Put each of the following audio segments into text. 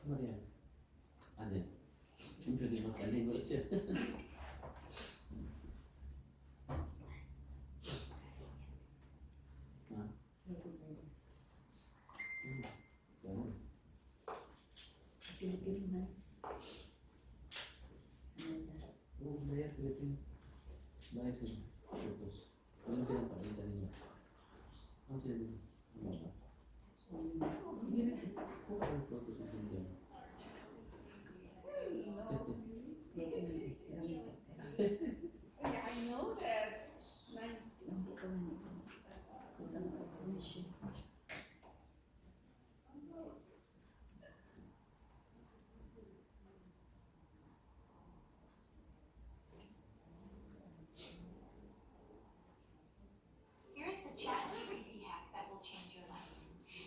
말이야. 아니, 준표이 막 달린 거 있지? Here's the Chat GPT hack that will change your life.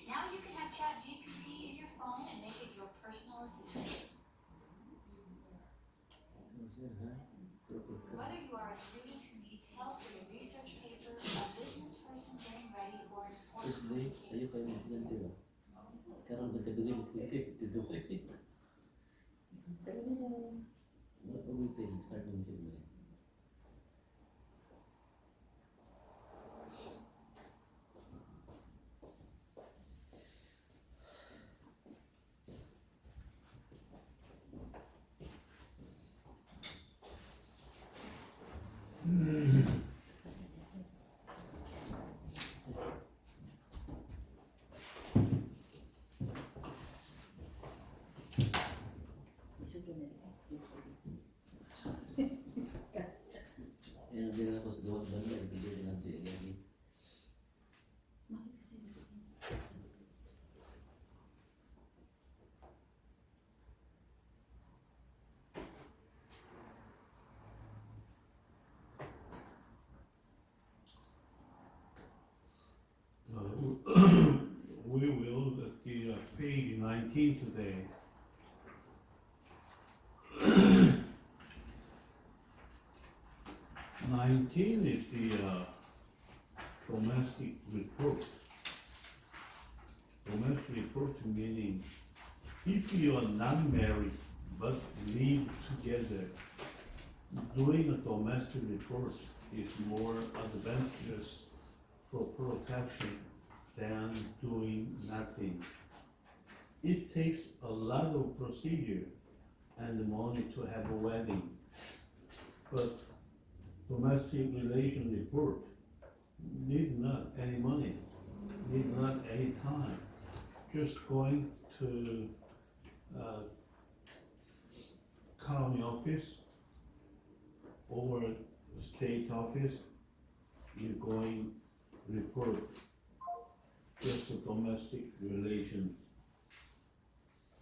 Now you can have Chat GPT in your phone and make it your personal assistant. Whether you are a student who needs help with a research paper, a business person getting ready for an important presentation. Sekarang kedua bukti itu dua. What do we think? Start with you. Yang bilang aku sedot benda itu dia dengan si lagi. We will at the page 19 today. Nineteen is the domestic report. Domestic report meaning if you are not married but live together, doing a domestic report is more advantageous for protection than doing nothing. It takes a lot of procedure and money to have a wedding, but domestic relation report need not any money, need not any time. Just going to county office or state office, you're going report just a domestic relation,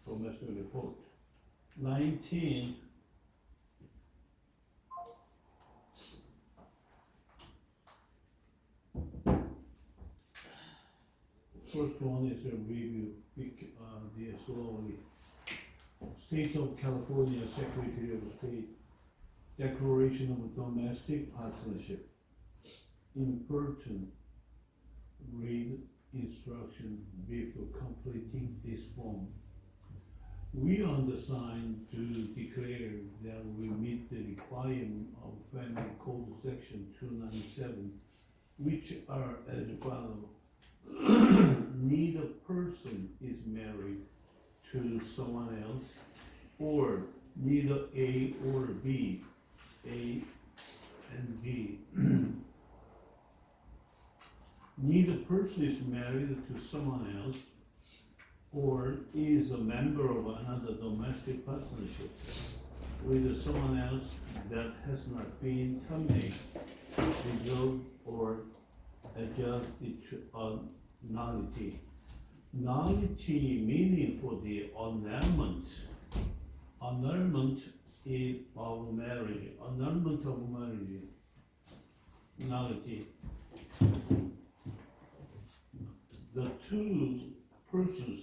domestic report. 19. First one is a review, the slowly. State of California Secretary of State, Declaration of Domestic Partnership. Important, read instruction before completing this form. We undersign to declare that we meet the requirement of Family Code Section 297, which are as follows. Neither person is married to someone else, or neither A or B, A and B. Neither person is married to someone else, or is a member of another domestic partnership with someone else that has not been terminated, dissolved, or adjusted to nullity. Nullity meaning for the annulment. Annulment is of marriage. Annulment of marriage. Nullity. The two persons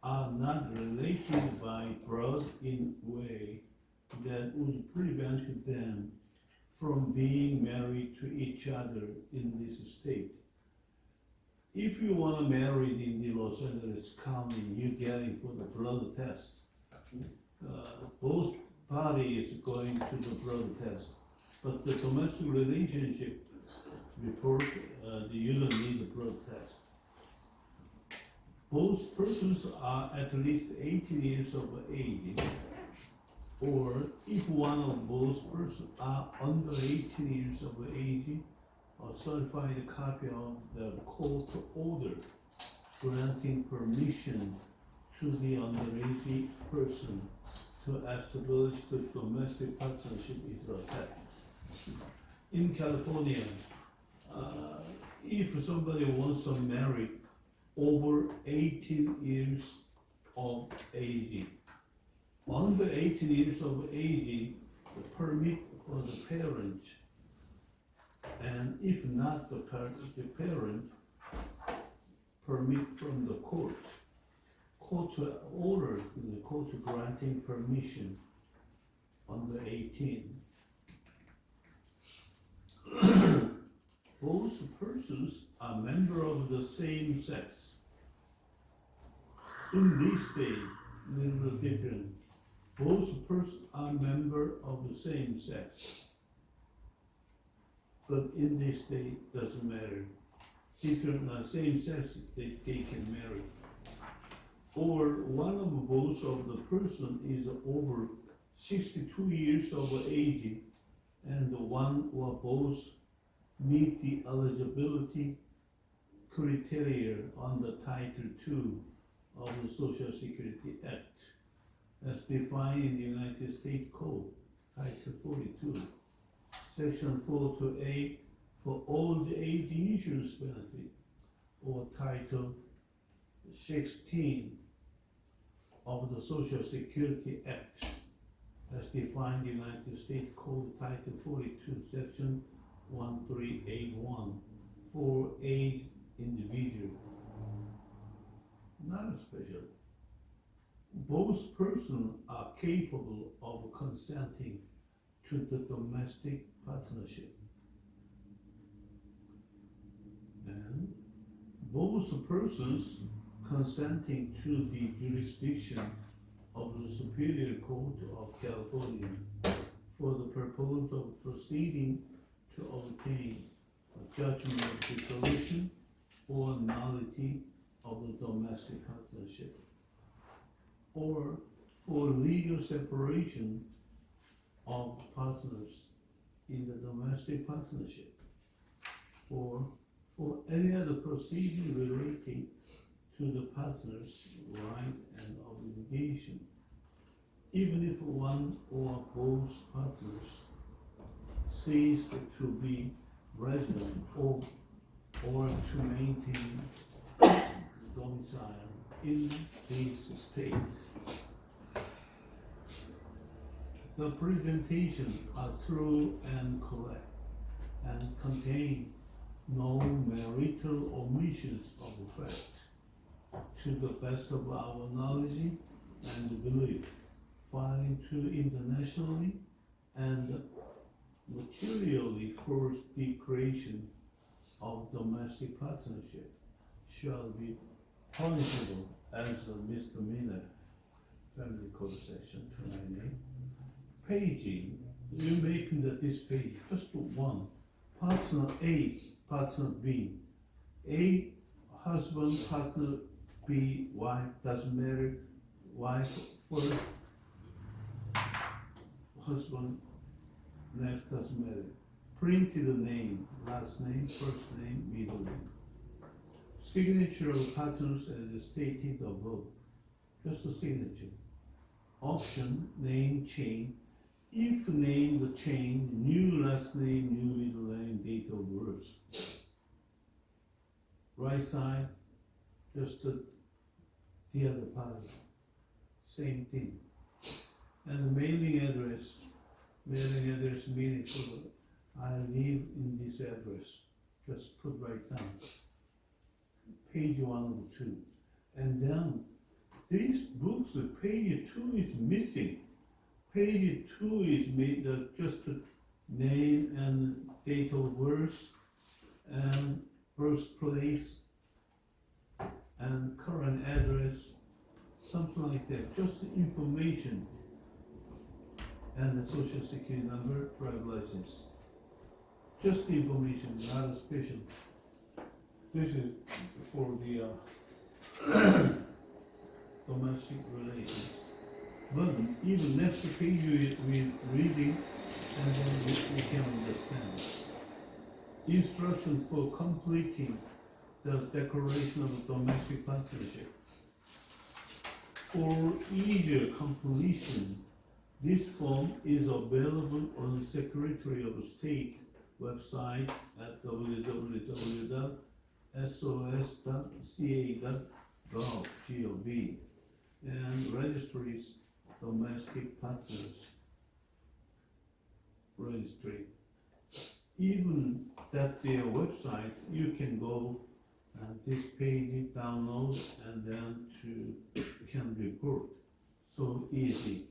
are not related by blood in a way that would prevent them from being married to each other in this state. if you want to marry in the Los Angeles County, you getting for the blood test. Both parties going to the blood test, but the domestic relationship report, you don't need the blood test. Both persons are at least 18 years of age, or if one of both persons are under 18 years of age, a certified copy of the court order granting permission to the underage person to establish the domestic partnership is attached. In California, if somebody wants to marry over 18 years of age, under 18 years of age, the permit for the parent, and if not the parent, permit from the court order, the court granting permission under 18. Both persons are member of the same sex. In this state, little different. Both persons are member of the same sex. But in this state, doesn't matter. Different, same sex, they can marry. Or one of both of the person is over 62 years of age, and one or both meet the eligibility criteria on the Title II of the Social Security Act, as defined in the United States Code, Title 42, Section 4 to 8 for old age insurance benefit, or Title 16 of the Social Security Act, as defined in the United States Code, Title 42, Section 1381, for age individual. Not special. Both persons are capable of consenting to the domestic partnership. And both persons consenting to the jurisdiction of the Superior Court of California for the purpose of proceeding to obtain a judgment of dissolution or nullity of the domestic partnership, or for legal separation of partners in the domestic partnership, or for any other proceeding relating to the partner's right and obligation, even if one or both partners ceased to be resident or to maintain domicile in this state. The presentations are true and correct and contain no marital omissions of fact, to the best of our knowledge and belief, finding to internationally and materially force the creation of domestic partnership shall be punishable as a misdemeanor. Family Code Section 298. Paging, you make this page just one. Partner A, partner B. A, husband, partner B, wife, doesn't matter. Wife first, husband next, doesn't matter. Printed the name, last name, first name, middle name. Signature of partners as stated above. Just a signature. Option, name, chain. If name the chain, new last name, new middle name, date of birth. Right side, just the other party. Same thing. And the mailing address meaning for the, I live in this address. Just put right down. Page 102. And then these books, page 2 is missing. Page 2 is made just name and date of birth and birthplace and current address, something like that, just the information, and the social security number, driver's license. Just the information, not a special. This is for the domestic relations. But even next page we reading, and then we can understand. Instruction for completing the declaration of domestic partnership. For easier completion, this form is available on the Secretary of State website at www.sos.ca.gov, and registries domestic partners registry. Even that their website, you can go this page, download, and then can report. So easy.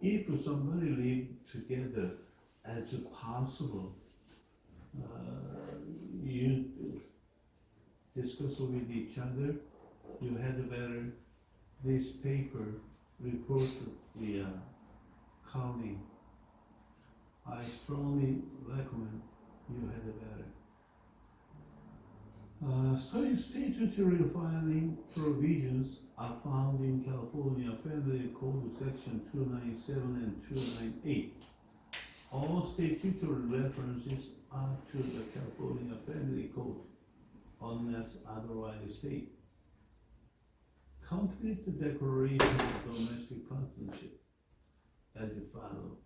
If somebody live together as possible, you discuss with each other, you had better this paper report to the county. I strongly recommend you had better. Statutory filing provisions are found in California Family Code Section 297 and 298. All statutory references are to the California Family Code, unless otherwise stated. Complete the declaration of domestic partnership as follows.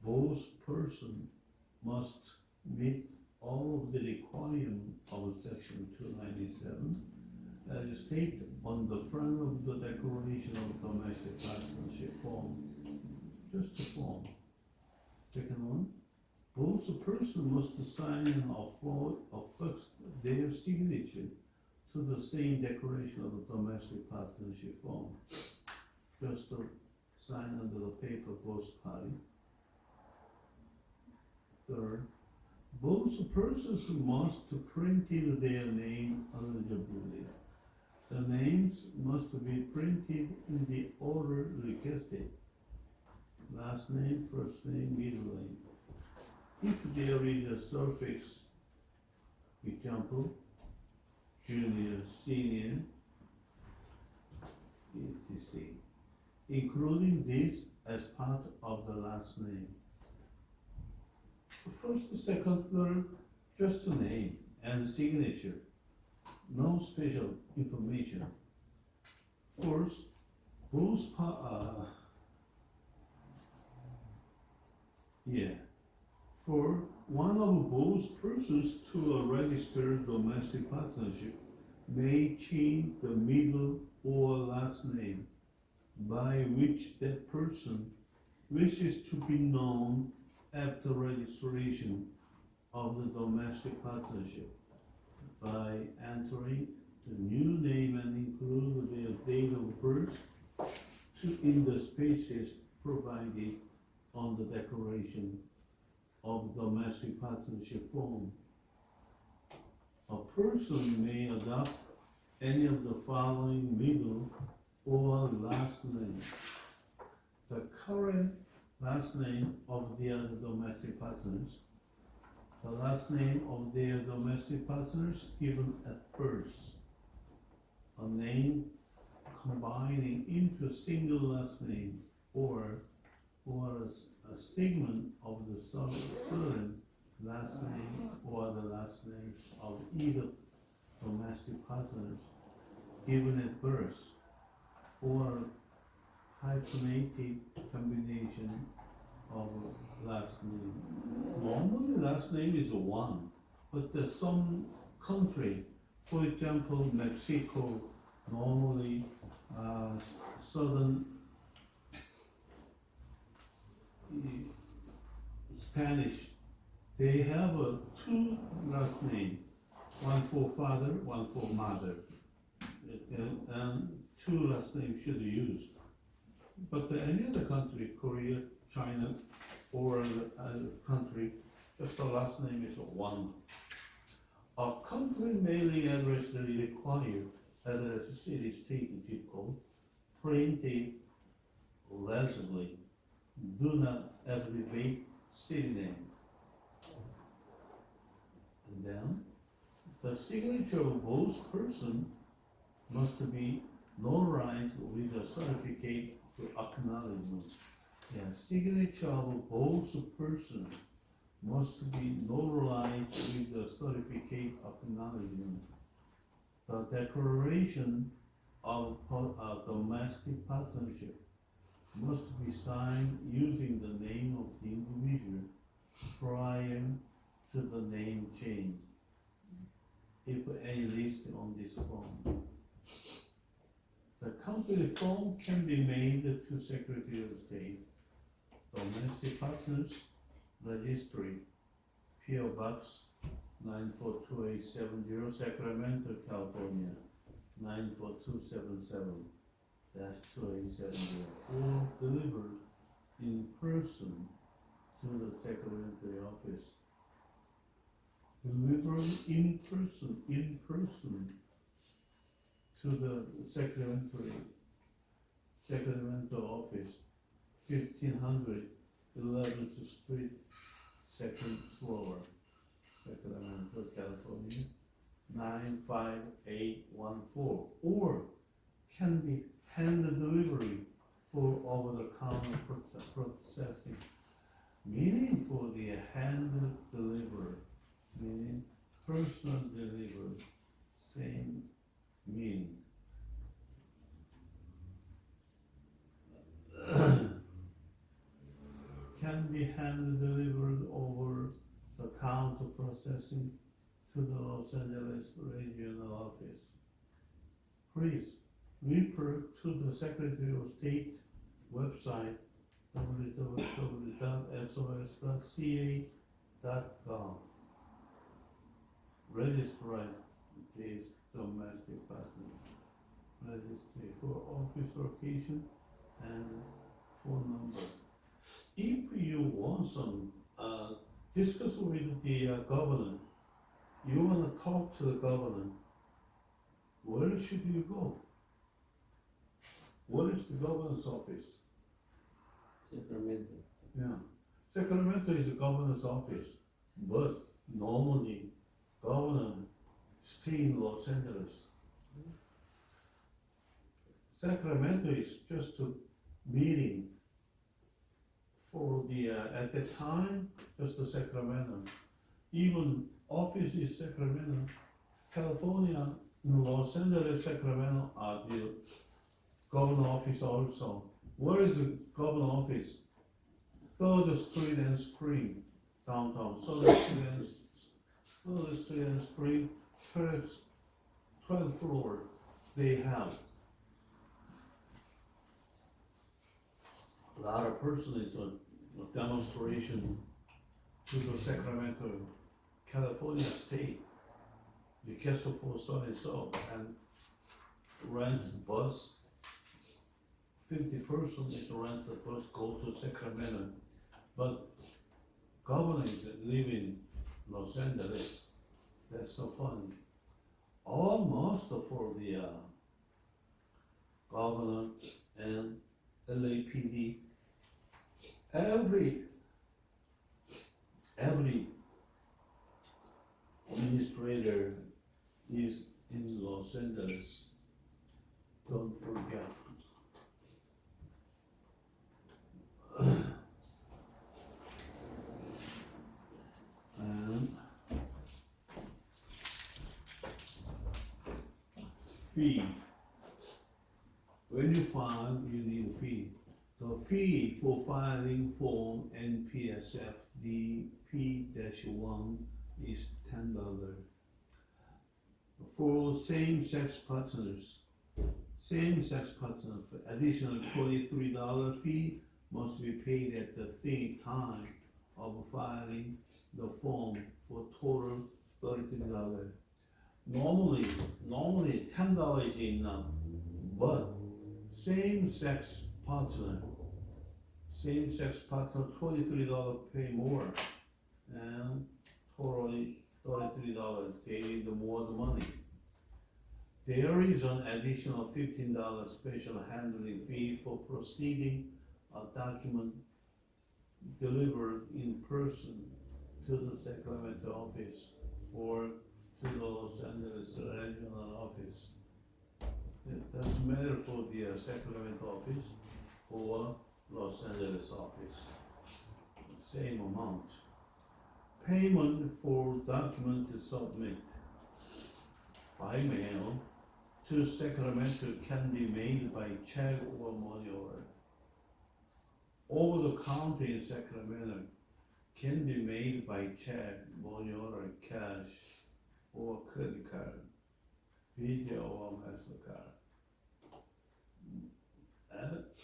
Both persons must meet all of the requirements of Section 297 as stated on the front of the Declaration of Domestic Partnership form. Just the form. Second one, both persons must sign and affix their signature to the same Declaration of the Domestic Partnership form. Just to sign under the paper, both parties. Third, both persons must print in their name eligibly. The names must be printed in the order requested. Last name, first name, middle name. If there is a suffix, example, junior, senior, etc., including this as part of the last name. First, second, third, just the name and signature. No special information. First, for one of both persons to a registered domestic partnership may change the middle or last name by which that person wishes to be known after registration of the domestic partnership by entering the new name and include their date of birth in the spaces provided on the declaration of domestic partnership form. A person may adopt any of the following middle or last name. The current last name of the other domestic partners, the last name of their domestic partners given at birth, a name combining into a single last name, or a segment of the certain last name or the last names of either domestic partners given at birth, or hyphenated combination of last name. Normally last name is one, but there's some country, for example Mexico, normally southern Spanish, they have two last name, one for father, one for mother, and two last names should be used. But any other country, Korea, China, or a country, just the last name is one. A complete mailing address will require address, city, state, zip code, printed legibly. Do not abbreviate city name. And then, the signature of both person must be notarized with a certificate to acknowledgement. Yeah, signature of both person must be notarized with a certificate acknowledgement. The declaration of domestic partnership must be signed using the name of the individual prior to the name change, if any listed on this form. The complete form can be made to Secretary of State, Domestic Partners Registry, P.O. Box 942870, Sacramento, California 94277-2870, or delivered in person to the Secretary office. Delivered in person to the Sacramento office, 1500 11th Street, second floor, Sacramento, California, 95814, or can be hand delivery for over-the-counter processing. Meaning for the hand delivery, meaning personal delivery, same meaning. Can be hand delivered over the counter processing to the Los Angeles regional office. Please refer to the Secretary of State website www.sos.ca.gov. Register these domestic partners. Registry for office location and phone number. If you want some discuss with the governor, you want to talk to the governor, where should you go? What is the governor's office? Sacramento. Yeah, Sacramento is the governor's office, but normally governor stay in Los Angeles. Sacramento is just a meeting for the, at the time, just the Sacramento. Even office is Sacramento. California, Los Angeles, Sacramento are the governor office also. Where is the governor office? 3rd Street and Spring, downtown. 3rd Street and Spring, 12th floor, they have. A lot of person is a demonstration to the Sacramento, California state. You catch the for so and so and rent bus. 50 person is rent the bus, go to Sacramento. But governor is living Los Angeles. That's so funny. Almost for the governor and LAPD. Every administrator is in Los Angeles. Don't forget. And fee. When you file, you need a fee. The fee for filing Form NPSF DP-1 is $10. For same-sex partners, additional $23 fee must be paid at the same time of filing the form for total $33. Normally $10 is enough, but same-sex partner, $23 pay more, and totally $33. they need more money. There is an additional $15 special handling fee for proceeding a document delivered in person to the Sacramento office or to the Los Angeles regional office. It doesn't matter for the Sacramento office or Los Angeles office. Same amount. Payment for document to submit by mail to Sacramento can be made by check or money order. Over the counter in Sacramento can be made by check, money order, cash, or credit card, Visa or MasterCard. At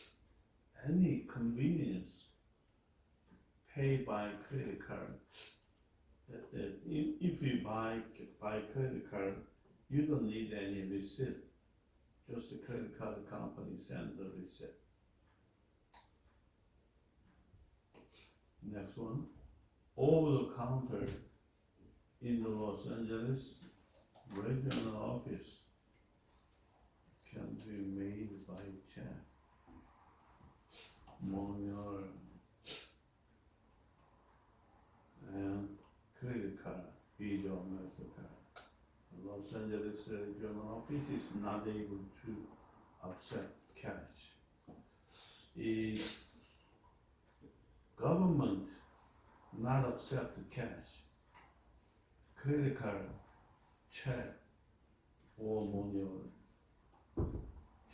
any convenience, pay by credit card. That if you buy credit card, you don't need any receipt. Just the credit card company send the receipt. Next one, over the counter in the Los Angeles regional office can be made by check, money order, and credit card, Visa or MasterCard. The Los Angeles regional office is not able to accept cash. The government not accept cash, credit card, check, or money order.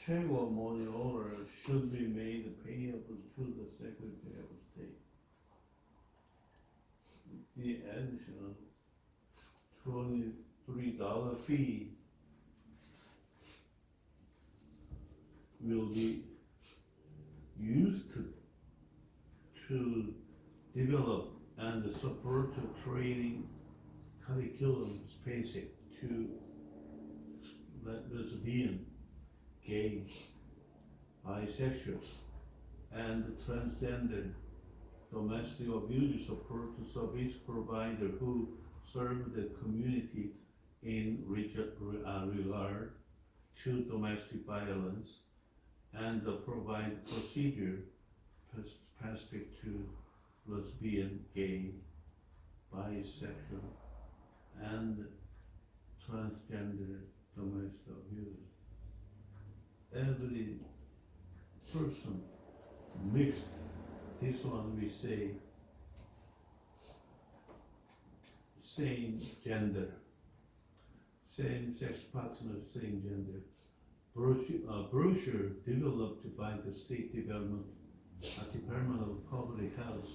Check or money order should be made payable to the Secretary of State. The additional $23 fee will be used to develop and support the training curriculum specific to lesbian, gay, bisexual, and transgender domestic abuse support service provider who serve the community in regard to domestic violence and provide procedure specific to lesbian, gay, bisexual, and transgender domestic abuse. Every person mixed, this one we say same gender, same sex partner, same gender. Brochure developed by the State Department of Public Health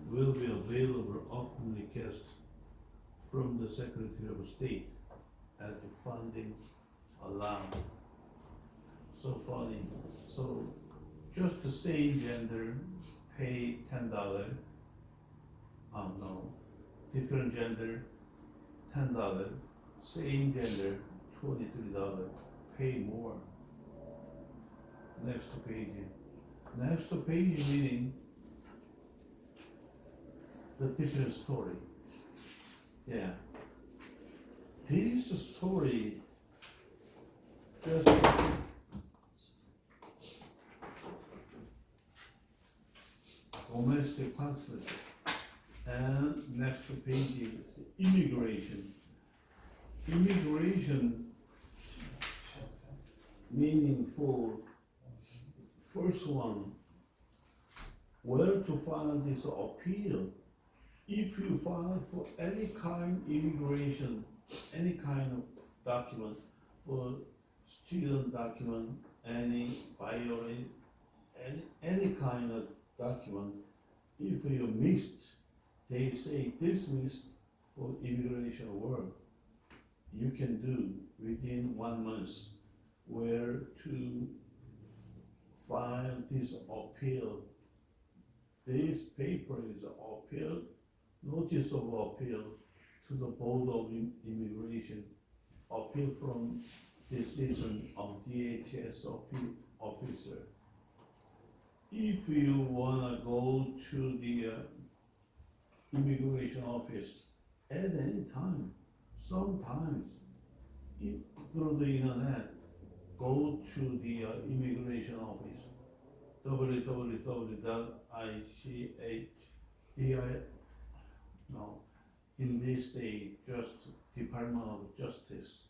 will be available openly cast from the Secretary of State as the funding allowed. So funny. So just the same gender pay $10. No. Different gender $10. Same gender $23. Pay more. Next page. Next page meaning the different story. Yeah. This story just domestic partnership. And next page is immigration. Immigration meaning for first one, where to file this appeal. If you file for any kind immigration, any kind of document, for student document, any violation, any kind of document, if you missed, they say dismissed for immigration work, you can do within 1 month where to file this appeal. This paper is appeal, notice of appeal to the Board of Immigration, appeal from decision of DHS appeal officer. If you wanna go to the immigration office at any time, sometimes through the internet, go to the immigration office, no, in this day, just Department of Justice.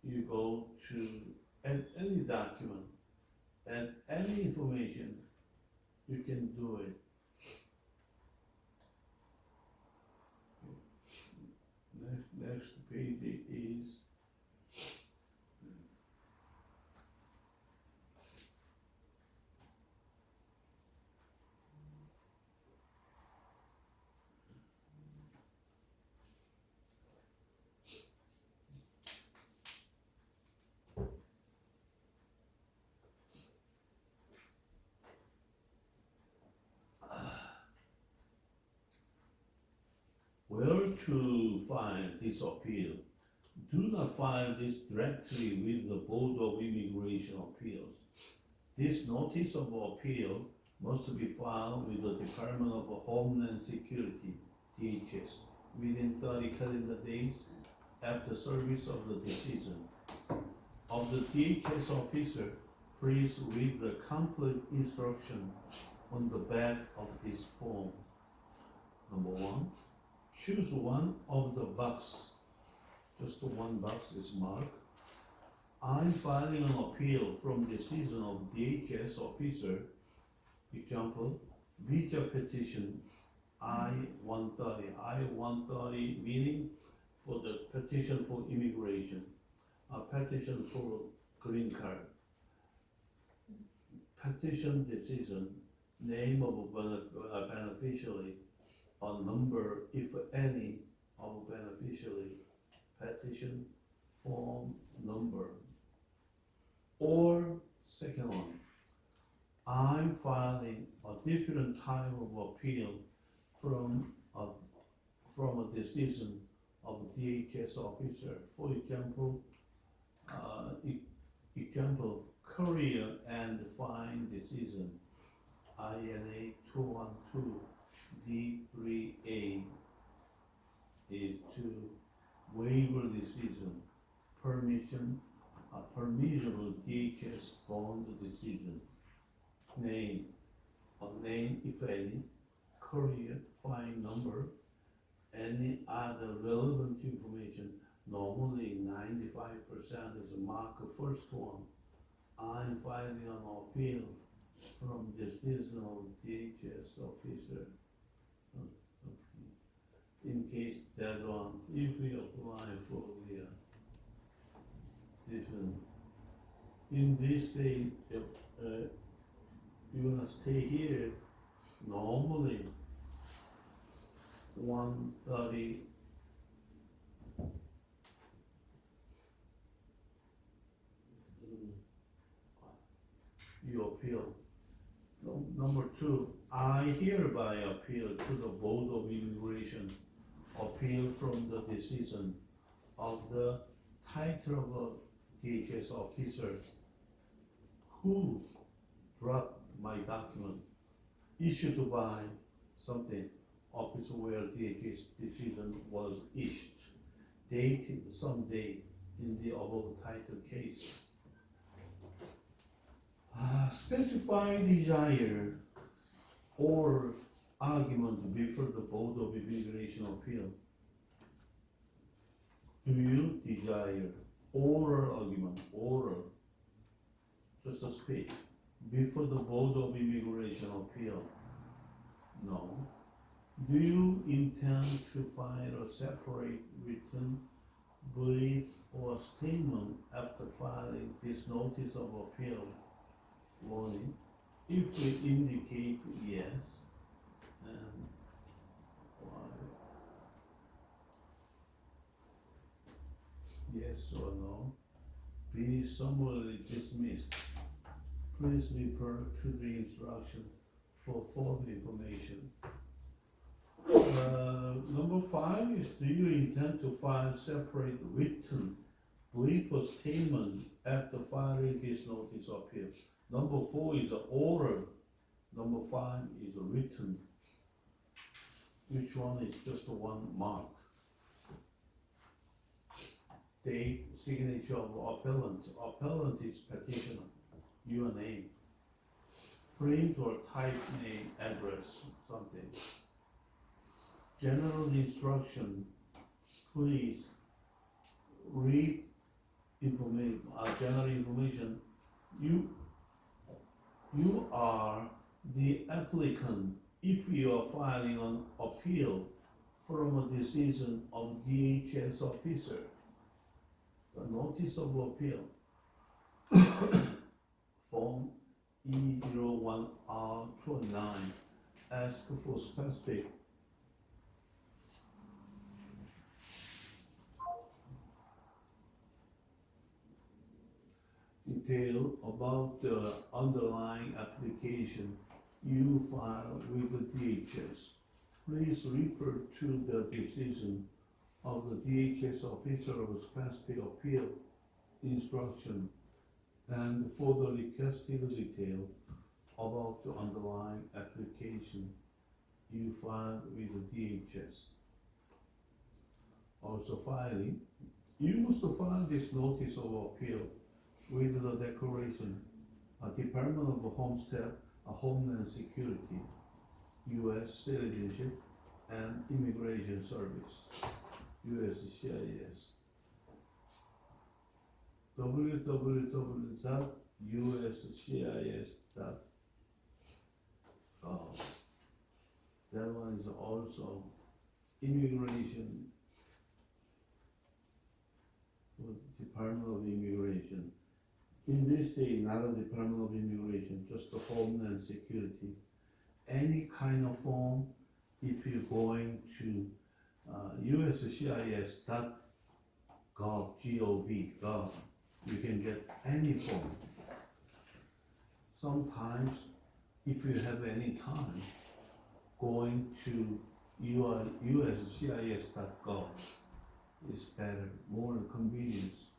You go to add any document, add any information, you can do it. Next page is where to file this appeal. Do not file this directly with the Board of Immigration Appeals. This notice of appeal must be filed with the Department of Homeland Security, DHS, within 30 calendar days after service of the decision. Of the DHS officer, please read the complete instruction on the back of this form. Number 1. Choose one of the box, just one box is marked. I'm filing an appeal from decision of DHS officer. Example, visa petition I-130. I-130 meaning for the petition for immigration, a petition for green card. Petition decision, name of beneficiary, a number, if any, of beneficiary, petition form number. Or second one, I'm filing a different type of appeal from a decision of a DHS officer. For example, career and fine decision, INA 212. D3A is to waiver decision, permissible DHS bond decision, name, a name if any, career, fine number, any other relevant information. Normally 95% is mark first one. I'm filing an appeal from decision of DHS officer. In case that one, if we apply for the this one, in this day, you're gonna stay here. Normally, 130. You appeal. Number 2, I hereby appeal to the Board of Immigration, appeal from the decision of the title of a DHS officer who dropped my document issued by something officer where DHS decision was issued, dated some date in the above title case. Specify desire or argument before the Board of Immigration Appeal. Do you desire oral argument, oral, just a speech, before the Board of Immigration Appeal? No. Do you intend to file a separate written brief or statement after filing this notice of appeal? Warning. If we indicate yes, and why? Yes or no, be summarily dismissed. Please refer to the instruction for further information. Number 5 is, do you intend to file separate written brief or statement after filing this notice of appeal? Number 4 is oral. Number 5 is written. Which one is just one mark? date, signature of appellant. Appellant is petitioner, your name. Print or type name, address, something. General instruction, please read general information. You are the applicant if you are filing an appeal from a decision of DHS officer. The notice of appeal. Form E01R29. Ask for specific detail about the underlying application you file with the DHS. Please refer to the decision of the DHS officer of specific appeal instruction and for the requested detail about the underlying application you filed with the DHS. Also filing, you must file this notice of appeal with the declaration, a Department of Homeland Security, U.S. Citizenship and Immigration Service, USCIS. www.uscis.gov. That one is also immigration, Department of Immigration. In this day, not a Department of Immigration, just the Homeland Security. Any kind of form, if you're going to uscis.gov, gov, you can get any form. Sometimes, if you have any time, going to your uscis.gov is better, more convenience.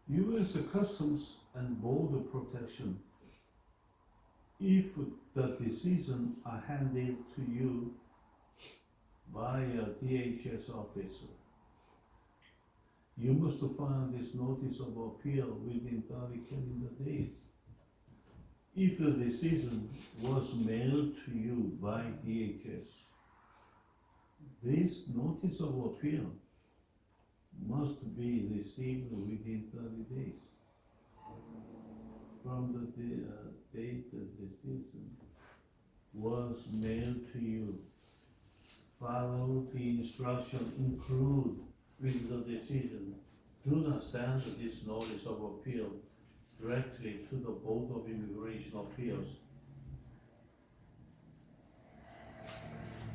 U.S. Customs and Border Protection, if the decisions are handed to you by a DHS officer, you must file this notice of appeal within 30 calendar days. If the decision was mailed to you by DHS, this notice of appeal must be received within 30 days from the date the decision was mailed to you. Follow the instruction included with the decision. Do not send this notice of appeal directly to the Board of Immigration Appeals.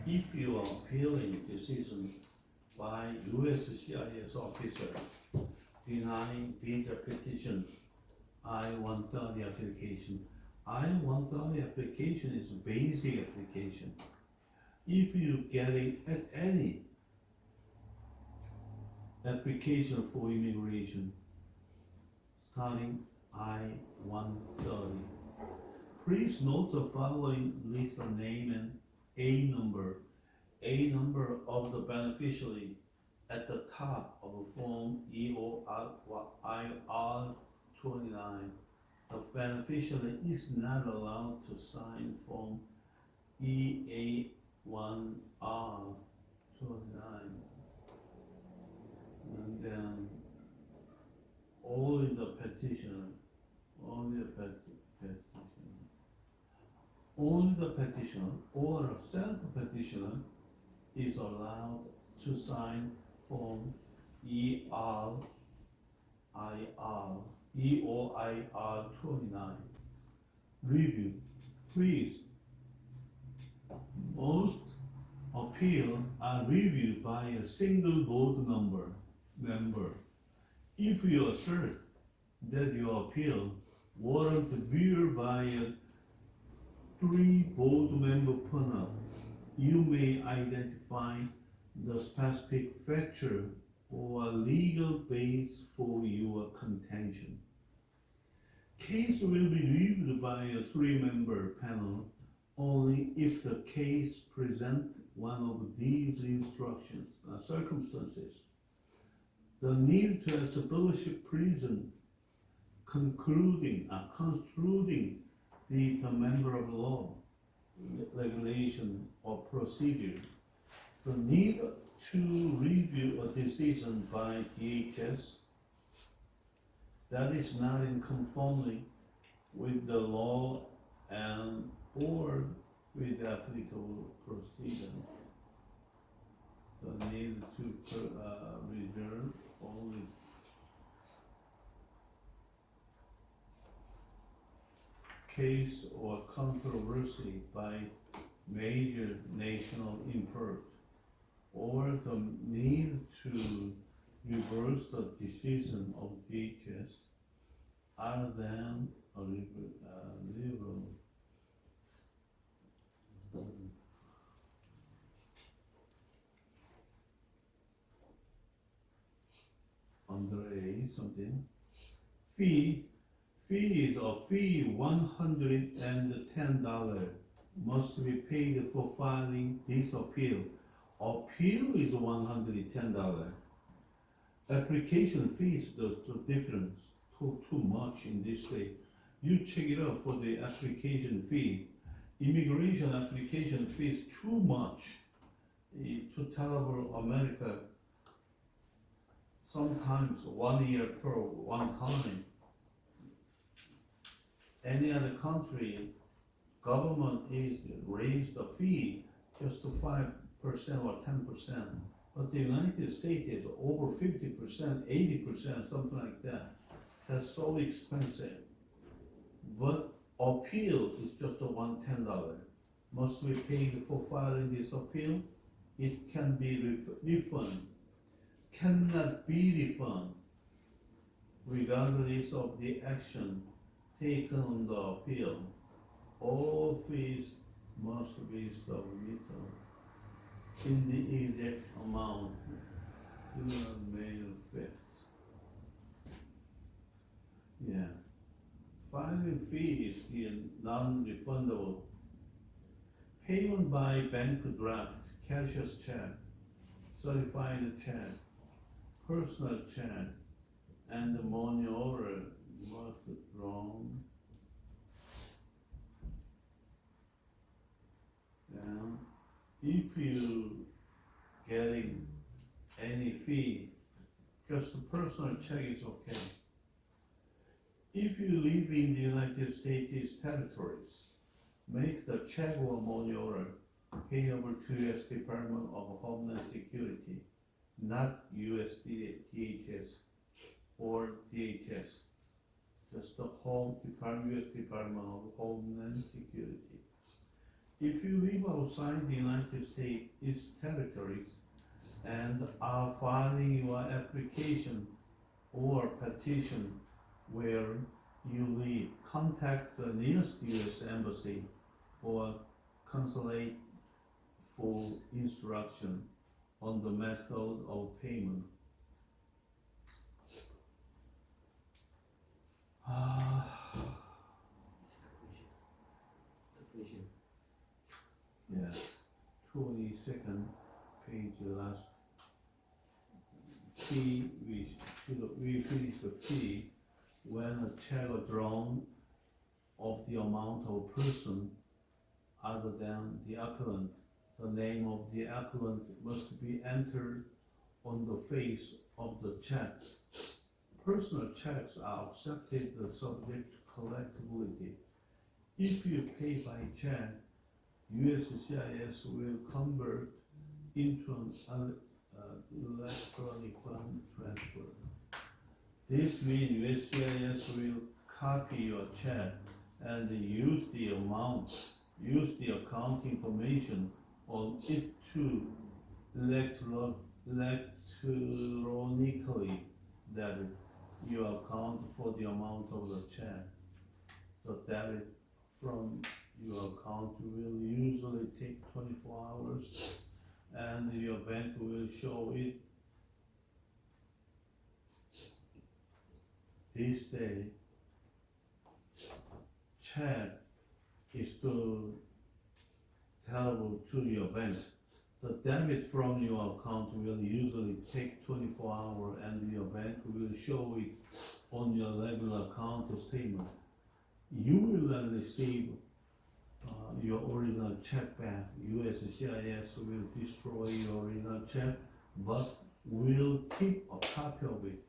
If you are appealing decision by USCIS officer denying visa petition, I-130 application. I-130 application is basic application. If you getting at any application for immigration starting I-130, please note the following list of name and A number of the beneficiary at the top of Form EOIR29. The beneficiary is not allowed to sign Form EA1R29. And then only the petitioner, or a self-petitioner is allowed to sign Form EOIR29. Review. Please, most appeals are reviewed by a single board member. If you assert that your appeal warrants review by a 3 board member panel, you may identify the specific factor or a legal base for your contention. Case will be reviewed by a 3-member panel only if the case presents one of these circumstances. The need to establish prison, construing the member of law, regulation, or procedure. The need to review a decision by DHS that is not in conformity with the law and or with applicable procedure. The need to reserve only case or controversy by major national import, or the need to reverse the decision of DHS other than a liberal. Under A something. Fee is a fee $110 must be paid for filing this appeal. Appeal is $110. Application fees, the difference too much in this state. You check it out for the application fee. Immigration application fees too much. To terrible America. Sometimes 1 year per one time. Any other country, government is raised the fee just to 5% or 10%. But the United States is over 50%, 80%, something like that. That's so expensive. But appeal is just a $110. Must be paid for filing this appeal. It can be refunded. Cannot be refunded regardless of the action taken on the appeal. All fees must be submitted in the exact amount do not mail fixed. Yeah. Filing fee is the non-refundable. Payment by bank draft, cashier's check, certified check, personal check, and the money order must be drawn. And if you getting any fee, just a personal check is okay. If you live in the United States territories, make the check or money order payable to U.S. Department of Homeland Security, not DHS or DHS, just the U.S. Department of Homeland Security. If you live outside the United States, its territories, and are filing your application or petition where you live, contact the nearest U.S. Embassy or consulate for instruction on the method of payment. Yeah, 22nd page, last fee, we finish the fee when a check is drawn of the amount of person other than the appellant. The name of the appellant must be entered on the face of the check. Personal checks are accepted subject to collectability. If you pay by check, USCIS will convert into an electronic fund transfer. This means USCIS will copy your check and use the account information on it to electronically debit your account for the amount of the check. The debit from your account will usually take 24 hours, and your bank will show it this day. Check is too terrible to your bank. The debit from your account will usually take 24 hours and your bank will show it on your regular account statement. You will then receive your original check back. USCIS will destroy your original check but will keep a copy of it.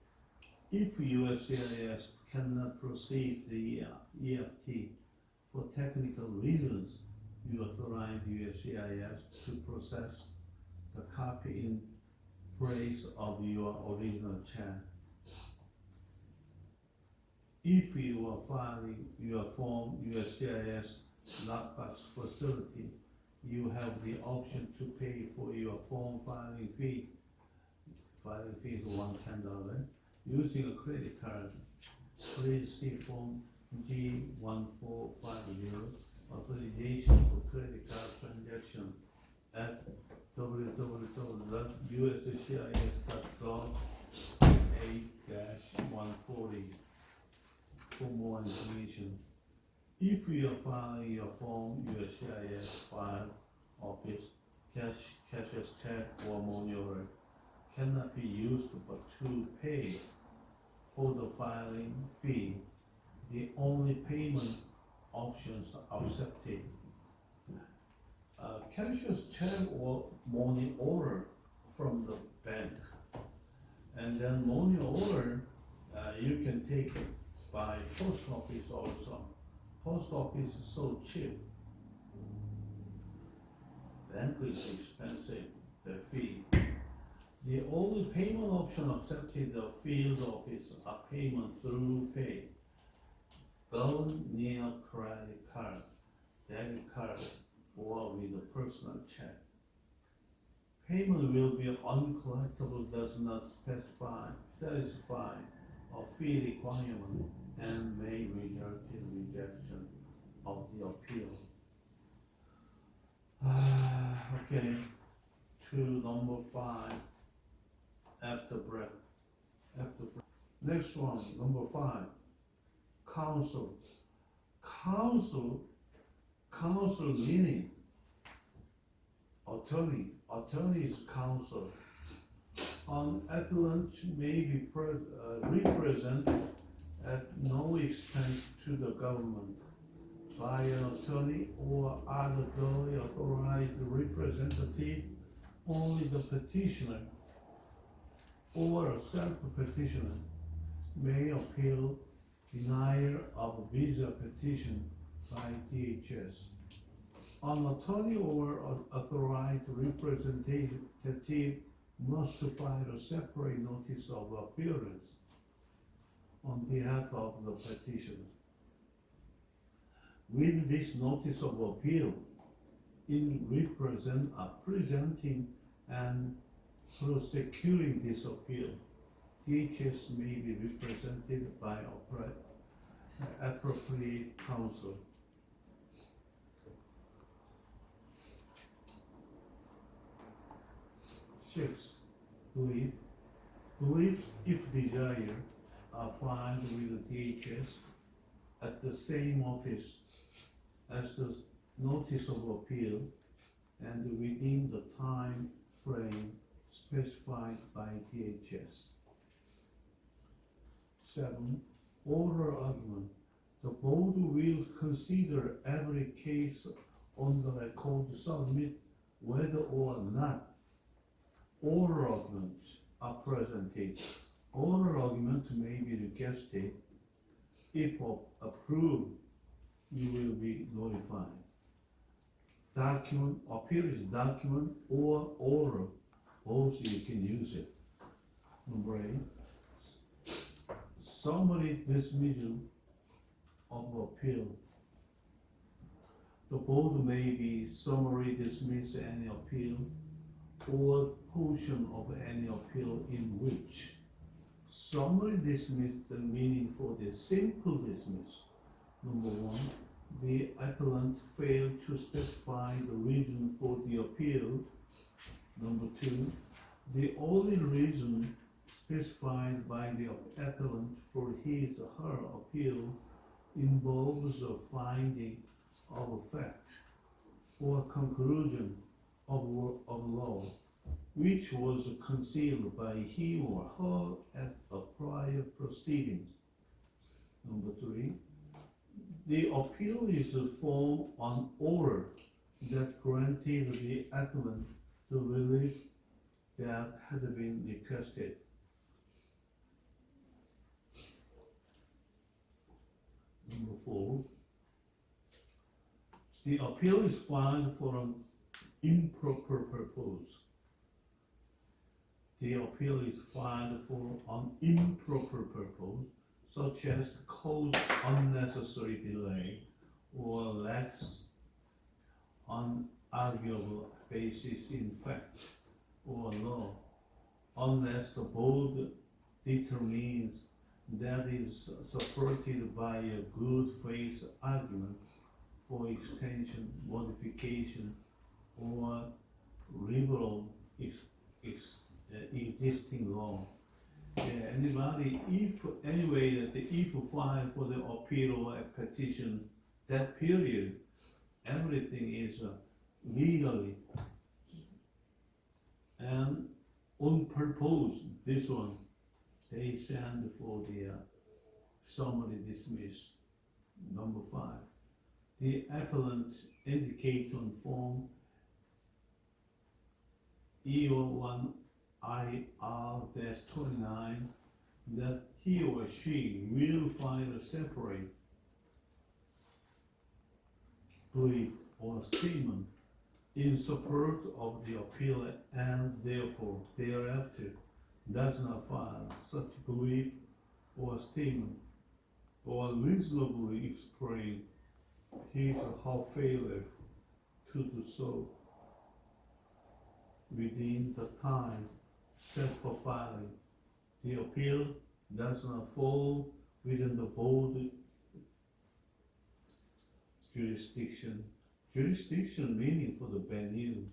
If USCIS cannot proceed the EFT for technical reasons, you authorize USCIS to process the copy in place of your original check. If you are filing your form USCIS lockbox facility, you have the option to pay for your form filing fee. Filing fee is $110 using a credit card. Please see Form G1450, authorization for credit card transaction at www.uscis.gov/8-140 for more information. If you are filing your form USCIS file office, cashier's check or money order cannot be used but to pay for the filing fee. The only payment options accepted: cashier's check or money order from the bank, and then money order you can take it by post office also. Post office is so cheap. Bank is expensive, the fee. The only payment option accepted the field office are payment through pay, near credit card, debit card, or with a personal check. Payment will be uncollectible, does not satisfy a fee requirement, and may result in rejection of the appeal. Okay, to number 5. After break. Next one, number 5. Counsel. Counsel meaning attorney. Attorney is counsel. An appellant may be represented at no expense to the government by an attorney or other duly authorized representative. Only the petitioner or a self-petitioner may appeal denial of visa petition by DHS. An attorney or authorized representative must file a separate notice of appearance on behalf of the petitioner. With this notice of appeal, in presenting and prosecuting this appeal, DHS may be represented by appropriate counsel. Six, beliefs, if desired, are filed with the DHS at the same office as the notice of appeal and within the time frame specified by DHS. 7. Oral argument. The board will consider every case on the record to submit whether or not oral arguments are presented. Oral argument may be requested. If approved, you will be notified. Document, appeal is document or oral, both you can use it. Number 8, summary dismissal of appeal. The board may be summary dismiss any appeal or portion of any appeal in which summary dismiss the meaning for the simple dismiss. Number 1, the appellant failed to specify the reason for the appeal. Number 2, the only reason specified by the appellant for his or her appeal involves a finding of a fact or conclusion of law, which was concealed by him or her at a prior proceeding. Number 3, the appeal is a form on order that granted the appellant the relief that had been requested. Number 4, the appeal is filed for an improper purpose. The appeal is filed for an improper purpose, such as to cause unnecessary delay or lacks unarguable basis in fact or law, unless the board determines that is supported by a good faith argument for extension, modification, or liberal existing law. Anybody, if anyway that if you file for the appeal or a petition, that period, everything is legally and on purpose. This one, they send for the summary dismiss. Number 5, the appellant indicates on form EO1IR-29 that he or she will file a separate brief or statement in support of the appeal and therefore thereafter does not file such brief or statement or reasonably explain his or her failure to do so within the time set for filing. The appeal does not fall within the board jurisdiction. Jurisdiction meaning for the venue.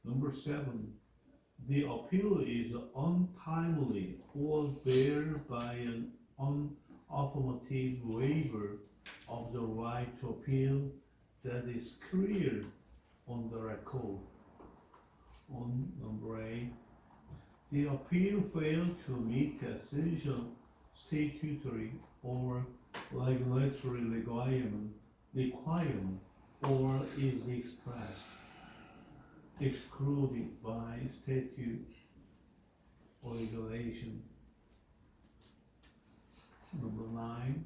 Number 7, the appeal is untimely or bear by an unaffirmative waiver of the right to appeal that is clear on the record. On number 8, the appeal failed to meet essential statutory or regulatory requirement or is excluded by statute or regulation. Number 9,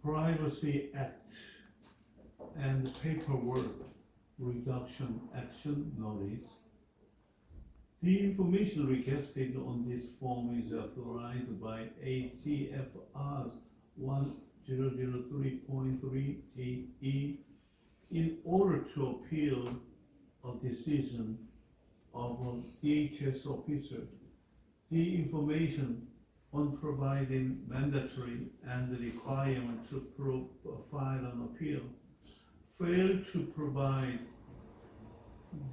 Privacy Act and Paperwork Reduction Action Notice. The information requested on this form is authorized by ACFR 1003.38E in order to appeal a decision of a DHS officer. The information on providing mandatory and the requirement to file an appeal fail to provide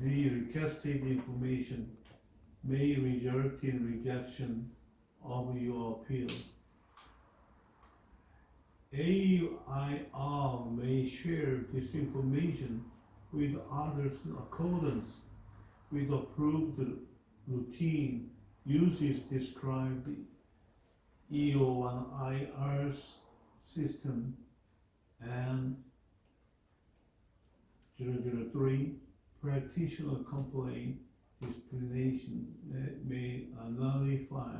the requested information may result in rejection of your appeal. AIR may share this information with others in accordance with approved routine uses described EO1IR's system and 003 practitioner complaint discrimination may nullify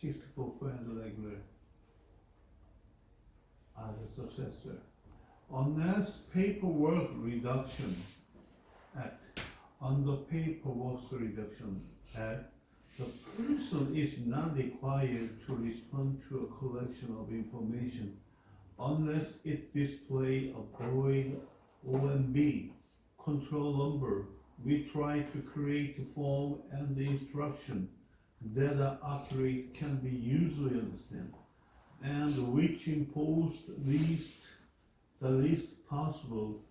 64 federal regular as a successor. Unless Paperwork Reduction Act, under Paperwork Reduction Act, the person is not required to respond to a collection of information unless it displays a void OMB control number. We try to create a form and the instruction that are accurate, can be usually understood, and which impose the least possible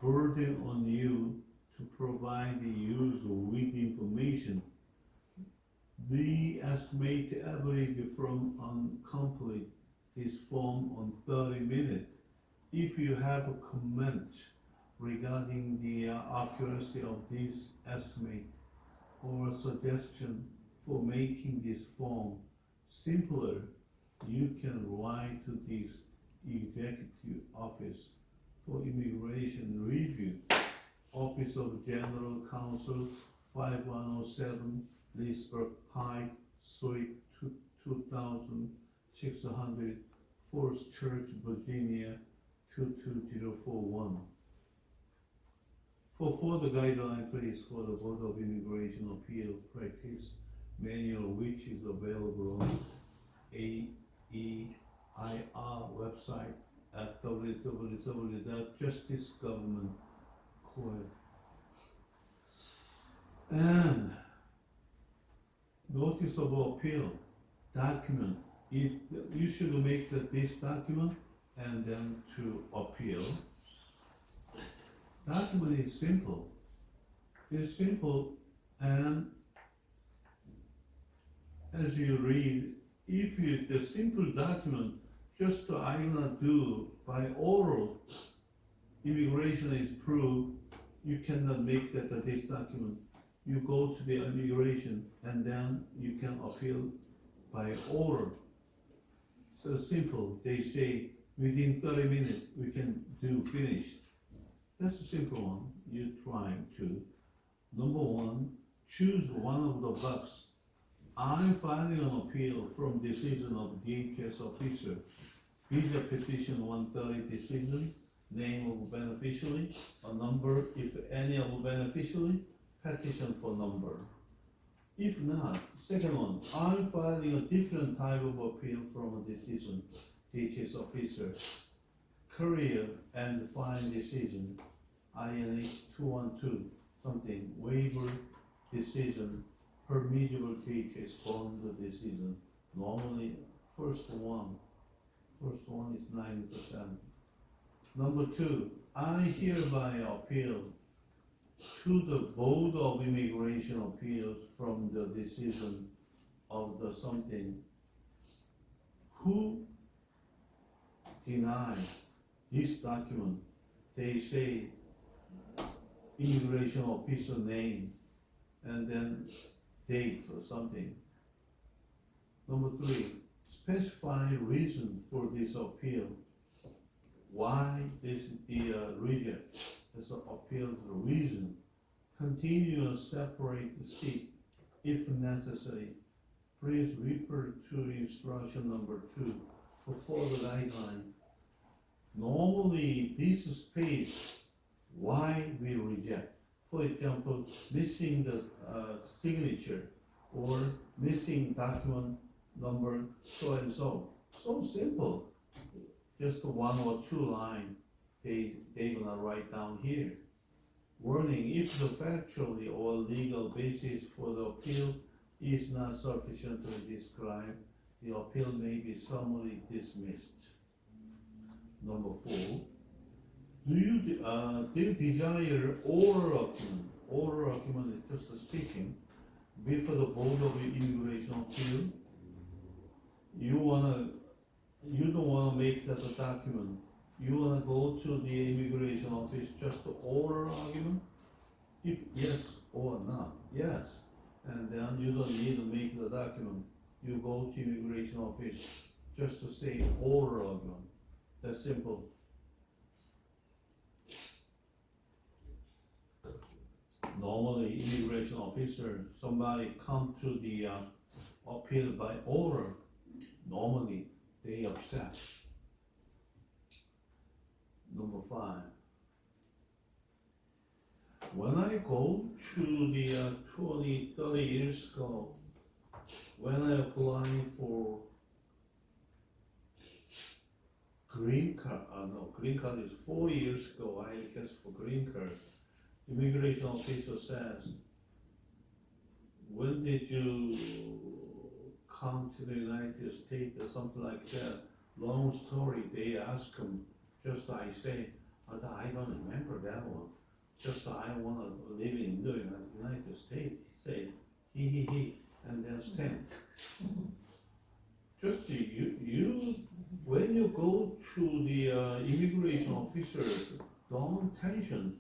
burden on you to provide the user with information. We estimate average from complete this form on 30 minutes. If you have a comment regarding the accuracy of this estimate or suggestion for making this form simpler, you can write to this Executive Office for Immigration Review, Office of General Counsel, 5107 Leesburg Pike, Suite 2600, Forest Church, Virginia 22041. For further guideline, please for the Board of Immigration Appeal Practice Manual, which is available on AEIR website at www.justicegovernment.co.uk. And notice of appeal document. You should make this document and then to appeal. Document is simple. It's simple, and as you read, if the simple document just I'm gonna do by oral immigration is proved, you cannot make that this document. You go to the immigration and then you can appeal by oral. So simple. They say within 30 minutes we can do finished. That's a simple one. You try to. Number one, choose one of the box. I'm filing an appeal from decision of DHS officer. Visa petition 130 decision, name of beneficiary, a number if any of beneficiary, petition for number. If not, second one, I'm filing a different type of appeal from a decision, DHS officer. Career and fine decision, INH 212, something, waiver decision, permissible DHS bond decision. Normally, first one is 90%. Number two, I hereby appeal to the Board of Immigration Appeals from the decision of the something who denied this document. They say immigration officer name and then date or something. Number three, specify reason for this appeal. Why this the reject as an appeal reason. Continue and separate the seat if necessary. Please refer to instruction number 2 for further guideline. Normally, this space, why we reject. For example, missing the signature or missing document number so and so. So simple. Just one or two line they gonna write down here. Warning, if the factually or legal basis for the appeal is not sufficiently described, the appeal may be summarily dismissed. Number 4, do you desire oral argument? Oral argument is just a speaking before the Board of Immigration Appeal. You don't wanna make that a document. You wanna go to the immigration office just to oral argument? If yes or not, yes. And then you don't need to make the document. You go to immigration office just to say oral argument. That's simple. Normally, immigration officer, somebody come to the appeal by oral. Normally, they accept. Number 5. When I go to the 30 years ago, when I applied for green card, green card is 4 years ago, I guess for green card, immigration officer says, when did you come to the United States or something like that? Long story, they ask him, just I say, I don't remember that one. Just I want to live in the United States. He said, he, and then stand. Just you, when you go to the immigration officer long tension.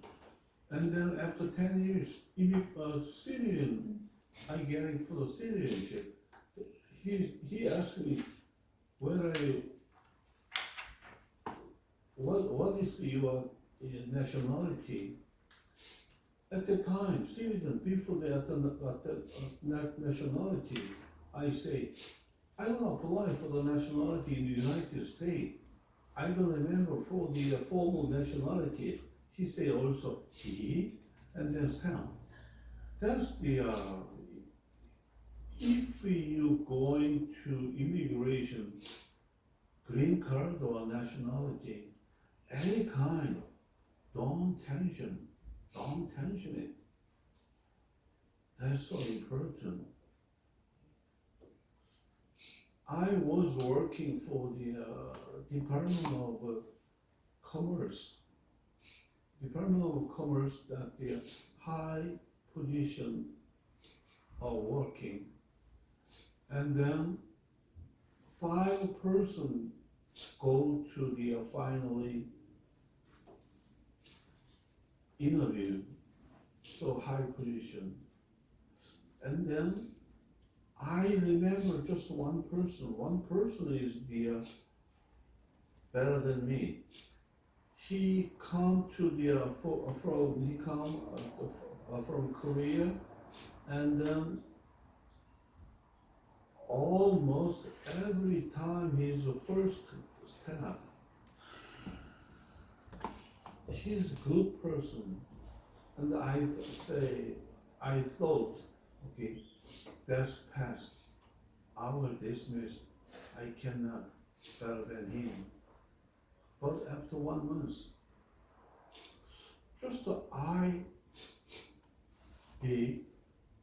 And then after 10 years, if citizen, I getting for the citizenship, he asked me, where are you, what is your nationality? At the time, citizen, before they nationality, I say, I don't apply for the nationality in the United States. I don't remember for the formal nationality. He say also, and then stamp. That's the, if you going to immigration, green card or nationality, any kind, don't tension it. That's so important. I was working for the Department of Commerce. Department of Commerce, that the high position of working. And then 5 person go to the finally interview, so high position. And then I remember just one person is the better than me. He come to the from Korea, and then almost every time he's the first step. He's a good person, and I thought, okay, that's past. I will dismiss. I cannot better than him. But after 1 month, just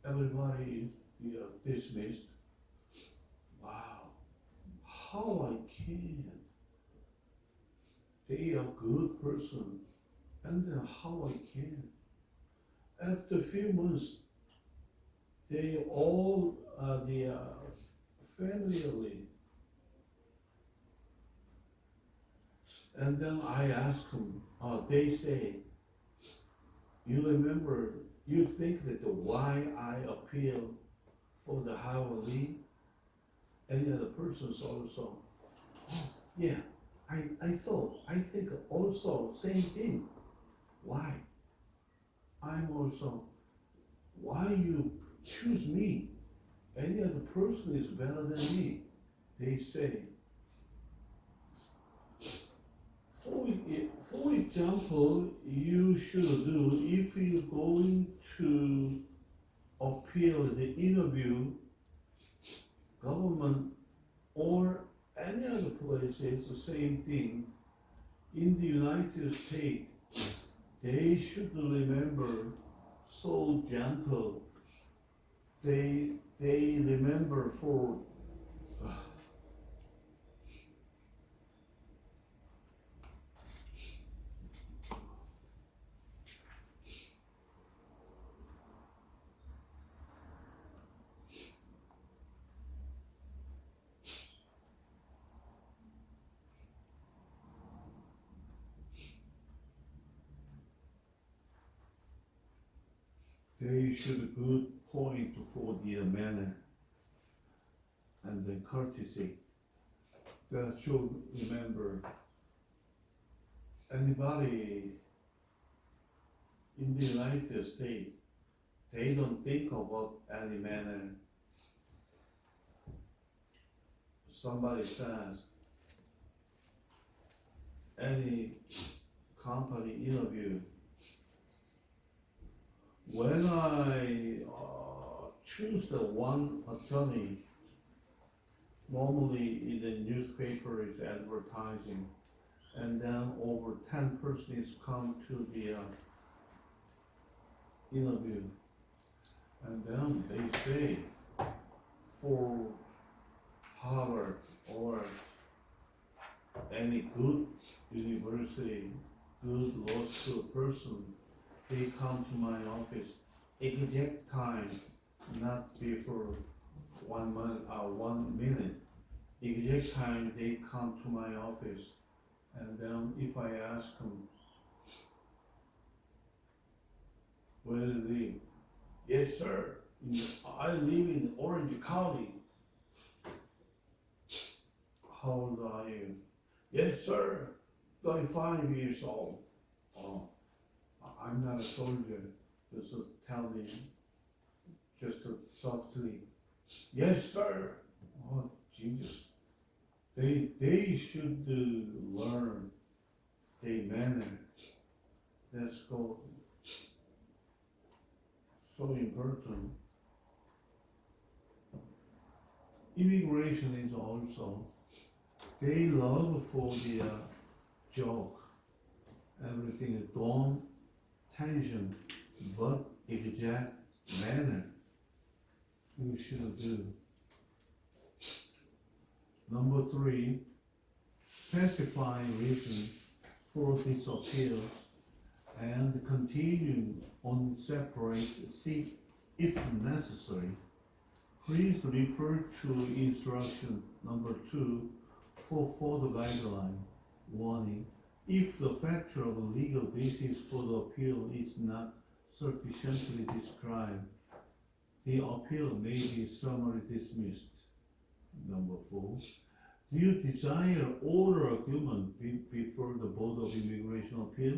everybody dismissed. Wow, how I can? They are good person, and then how I can? After a few months, they all family. And then I ask them, they say, you think that why I appeal for the Howley? Any other persons also, yeah, I think also same thing. Why? I'm also, why you choose me? Any other person is better than me. They say, for example, you should do, if you're going to appeal the interview, government or any other place, it's the same thing. In the United States, they should remember so gentle. They remember for they should good point for the manner and the courtesy. That should remember anybody in the United States, they don't think about any manner. Somebody says, any company interview, when I choose the one attorney, normally in the newspaper is advertising, and then over 10 persons come to the interview, and then they say for Harvard or any good university, good law school person, they come to my office exact time, not before 1 month or 1 minute. Exact time they come to my office, and then if I ask them, Where do they live? Yes, sir. I live in Orange County. How old are you? Yes, sir. 35 years old. Oh, I'm not a soldier. Just tell me, just softly. Yes, sir. Oh, Jesus. They should learn their manner. That's so important. Immigration is also, they love for the joke. Everything is tone, tension, but exact manner. We should do. Number 3, specifying reason for this appeal and continue on separate seat if necessary. Please refer to instruction number 2 for further guideline. Warning: if the factual legal basis for the appeal is not sufficiently described, the appeal may be summarily dismissed. Number 4, do you desire oral argument before the Board of Immigration Appeal?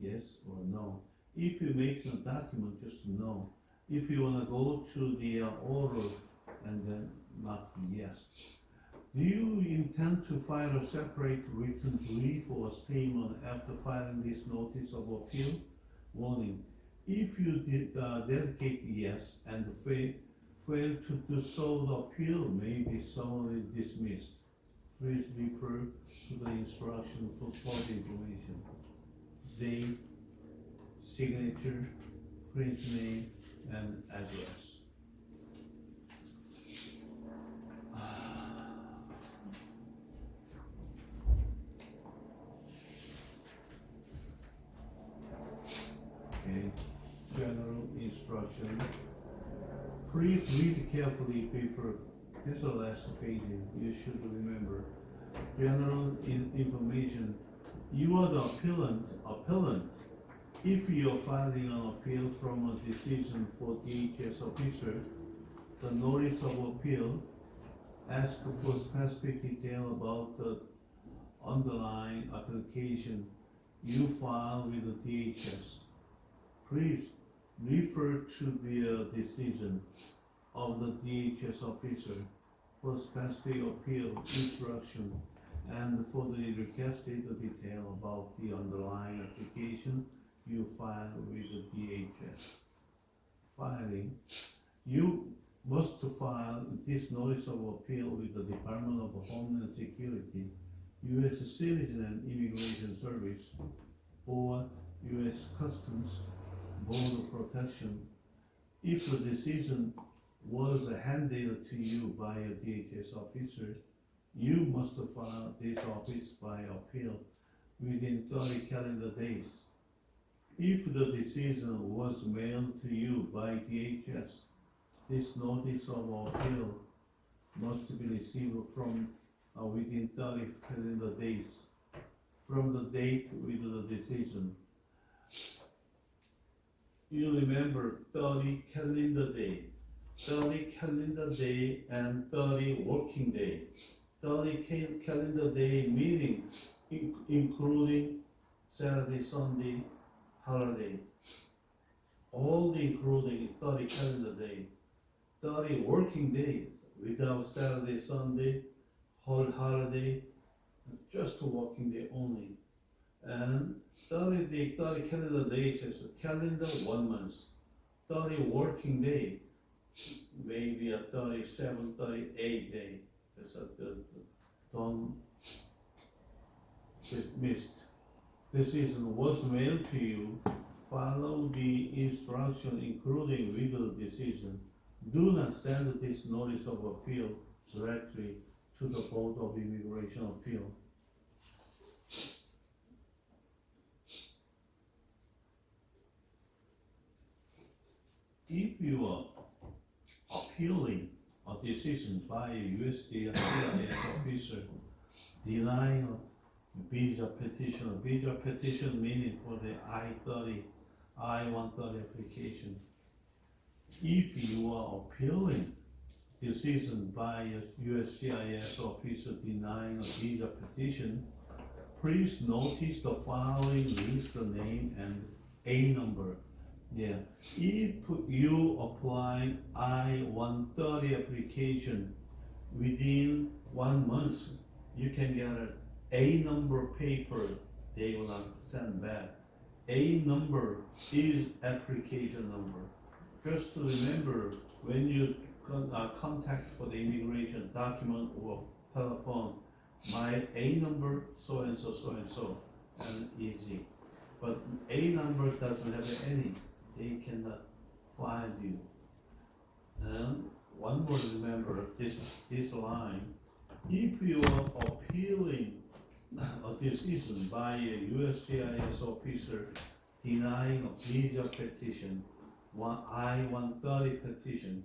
Yes or no? If you make a document, just no. If you want to go to the oral, and then not yes. Do you intend to file a separate written brief or statement after filing this notice of appeal? Warning: if you dedicate yes and fail to do so, the appeal may be summarily dismissed. Please refer to the instruction for further information. Date, signature, print name, and address. Okay, general instruction. Please read carefully before. This is the last page. You should remember. General information. You are the appellant. If you are filing an appeal from a decision for DHS officer, the notice of appeal asks for specific detail about the underlying application you file with the DHS. Please refer to the decision of the DHS officer for specific appeal instruction and for the requested detail about the underlying application you file with the DHS. Filing: you must file this notice of appeal with the Department of Homeland Security, U.S. Citizen and Immigration Service, or U.S. Customs Border Protection. If the decision was handed to you by a DHS officer, you must file this office by appeal within 30 calendar days. If the decision was mailed to you by DHS, this notice of appeal must be received from within 30 calendar days from the date with the decision. You remember 30 calendar day, 30 calendar day and 30 working day. 30 calendar day meaning including Saturday, Sunday, holiday. All including 30 calendar day. 30 working days without Saturday, Sunday, whole holiday, just a working day only. And 30 calendar days is a calendar 1 month. 30 working day, maybe a 37, 38 day. That's done, missed. Decision was mailed to you. Follow the instruction including legal decision. Do not send this notice of appeal directly to the Board of Immigration Appeal. If you are appealing a decision by a USCIS officer denying a visa petition meaning for the I-30 I-130 application. If you are appealing decision by a USCIS officer denying a visa petition, please notice the following list the name and A number. Yeah, if you apply I-130 application within 1 month, you can get an A number paper they will not send back. A number is application number. Just to remember, when you contact for the immigration document or telephone, my A number so and so, and easy. But A number doesn't have any. They cannot find you. And one more, remember this line. If you are appealing a decision by a USCIS officer denying a visa petition, I-130 petition,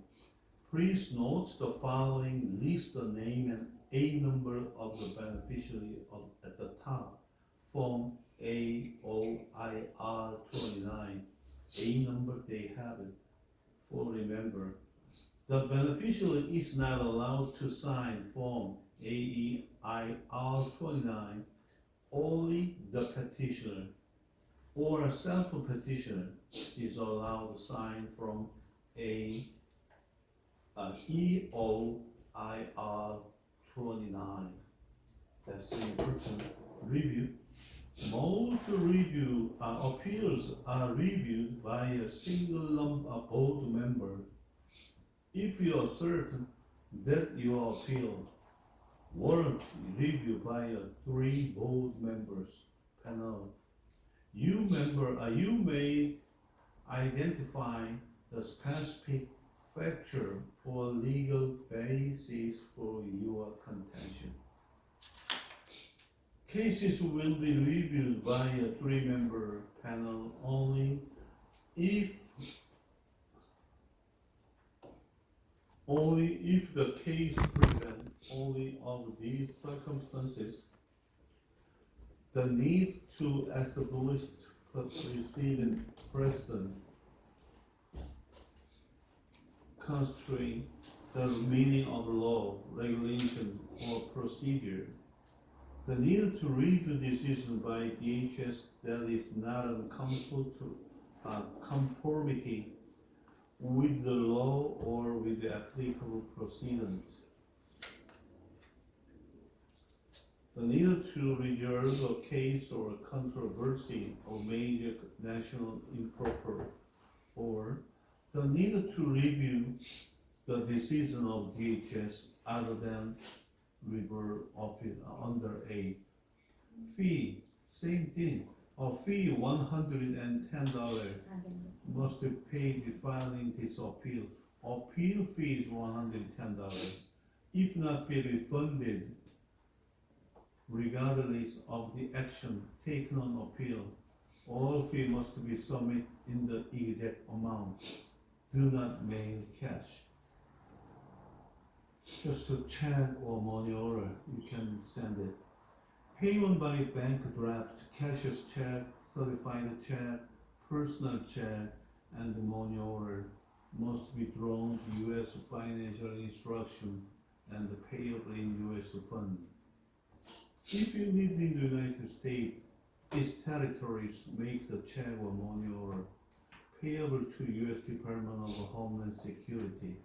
please note the following list the name and A number of the beneficiary at the top. Form AOIR 29. A number they have it. For remember, the beneficiary is not allowed to sign Form AEIR 29. Only the petitioner or a sample petitioner is allowed to sign from EOIR 29. That's an important review. Most appeals are reviewed by a single board member. If you are certain that your appeal warrant review by a 3 board members panel, you may identify the specific factor for legal basis for your contention. Cases will be reviewed by a 3-member panel only if the case presents only of these circumstances: the need to establish precedent, constrain the meaning of law, regulation, or procedure, the need to review decision by DHS that is not in conformity with the law or with the applicable precedent, the need to resolve a case or a controversy of major national importance, or the need to review the decision of DHS other than river office under a fee. Same thing. A fee $110 must be paid filing this appeal. Appeal fee is $110. If not be refunded, regardless of the action taken on appeal, all fee must be submitted in the exact amount. Do not mail cash. Just a check or money order, you can send it. Payment by bank draft, cashier's check, certified check, personal check, and the money order must be drawn to U.S. financial instruction and payable in U.S. fund. If you live in the United States, its territories make the check or money order payable to U.S. Department of Homeland Security.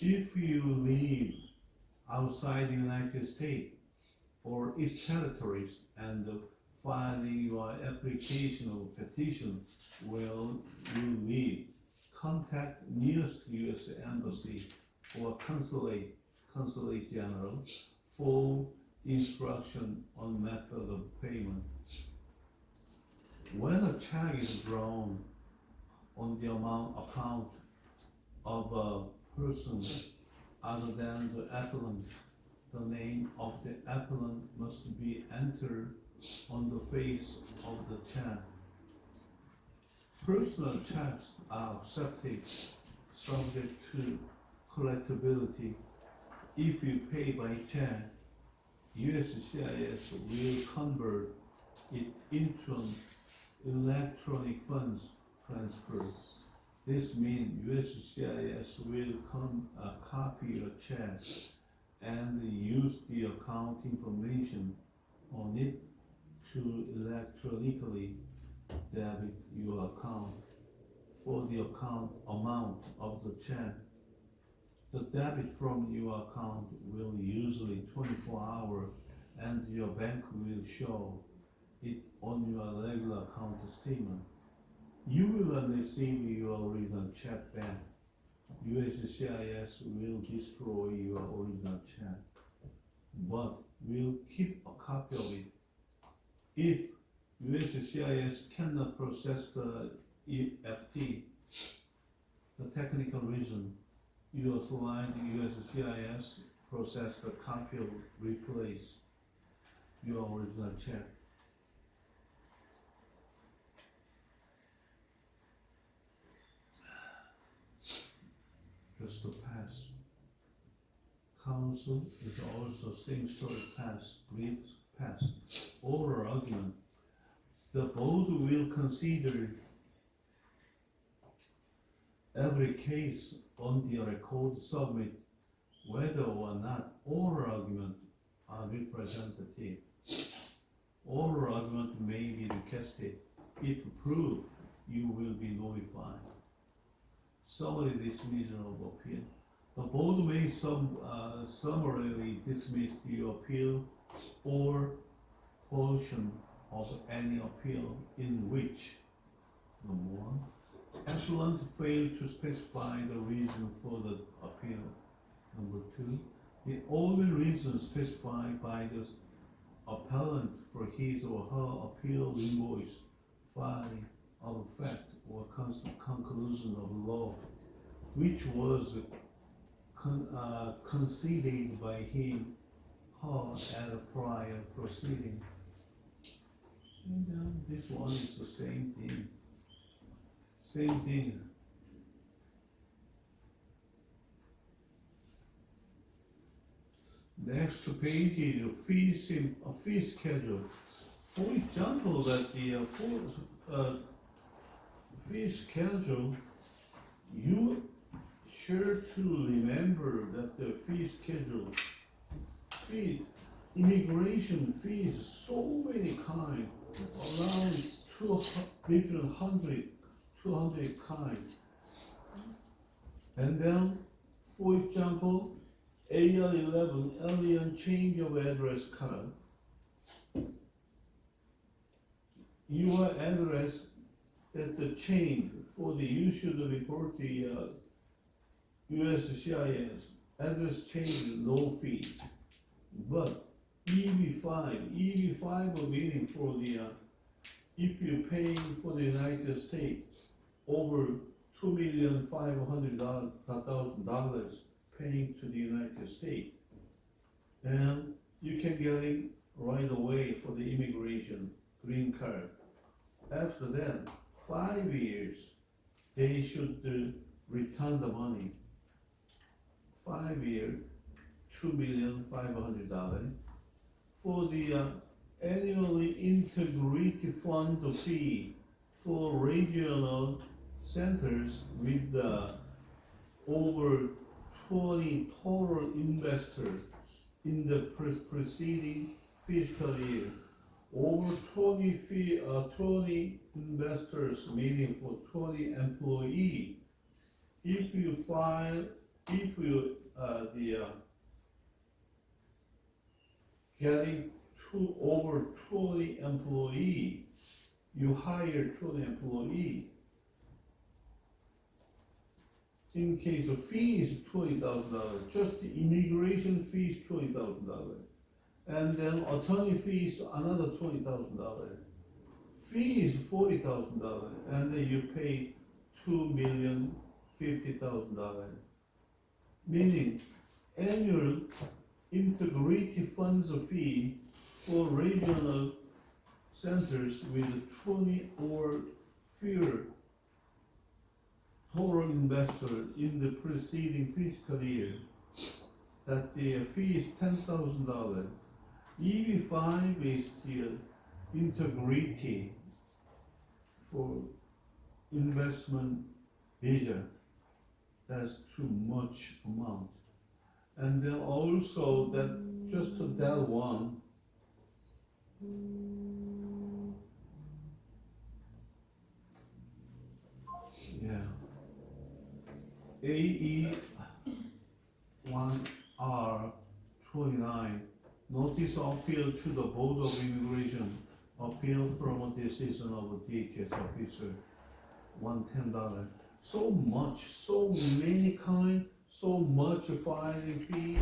If you live outside the United States or its territories and filing your application or petition where you live, contact nearest U.S. Embassy or Consulate General for instruction on method of payment. When a check is drawn on the account of a person other than the appellant, the name of the appellant must be entered on the face of the check. Personal checks are accepted subject to collectability. If you pay by check, USCIS will convert it into an electronic funds transfer. This means USCIS will copy a check and use the account information on it to electronically debit your account for the account amount of the check. The debit from your account will usually 24 hours and your bank will show it on your regular account statement. You will receive your original check back. USCIS will destroy your original check, but will keep a copy of it. If USCIS cannot process the EFT, the technical reason, you authorized USCIS process the copy of replace your original check. Just to pass. Counsel is also same story pass, brief pass, oral argument. The board will consider every case on the record submit whether or not oral argument are representative. Oral argument may be requested. If approved, you will be notified. Summary dismissal of appeal. The board may summarily dismiss the appeal or portion of any appeal in which, number one, appellant failed to specify the reason for the appeal. Number two, the only reason specified by the appellant for his or her appeal invoice, filing of fact or conclusion of law, which was conceded by him, her at a prior proceeding. And this one is the same thing. Same thing. Next page is a fee schedule. For example, that the fee schedule, you sure to remember that the fee schedule, immigration fees, so many kinds, around 200 kinds. And then, for example, AR11, alien change of address card. Your address that the change for the you should report the USCIS address change no fee. But EB5 meaning for the if you pay for the United States over $2,500,000 paying to the United States, and you can get it right away for the immigration green card. After that, 5 years, they should return the money. 5 years, $2,500,000 for the annually integrity fund fee for regional centers with over 20 total investors in the preceding fiscal year. Over 20 investors, meaning for 20 employees. If you getting over 20 employees, you hire 20 employees. In case of fees, $20,000, just the immigration fees, $20,000. And then attorney fees, another $20,000. Fees, $40,000, and then you pay $2,050,000. Meaning annual integrity funds fee for regional centers with 20 or fewer total investors in the preceding fiscal year, that the fee is $10,000. EB5 is the integrity for investment visa, that's too much amount. And then also that just that one, yeah, AE 1R 29, notice appeal to the Board of Immigration, appeal from a decision of a DHS officer, $110. So much, so many kind, so much filing fee.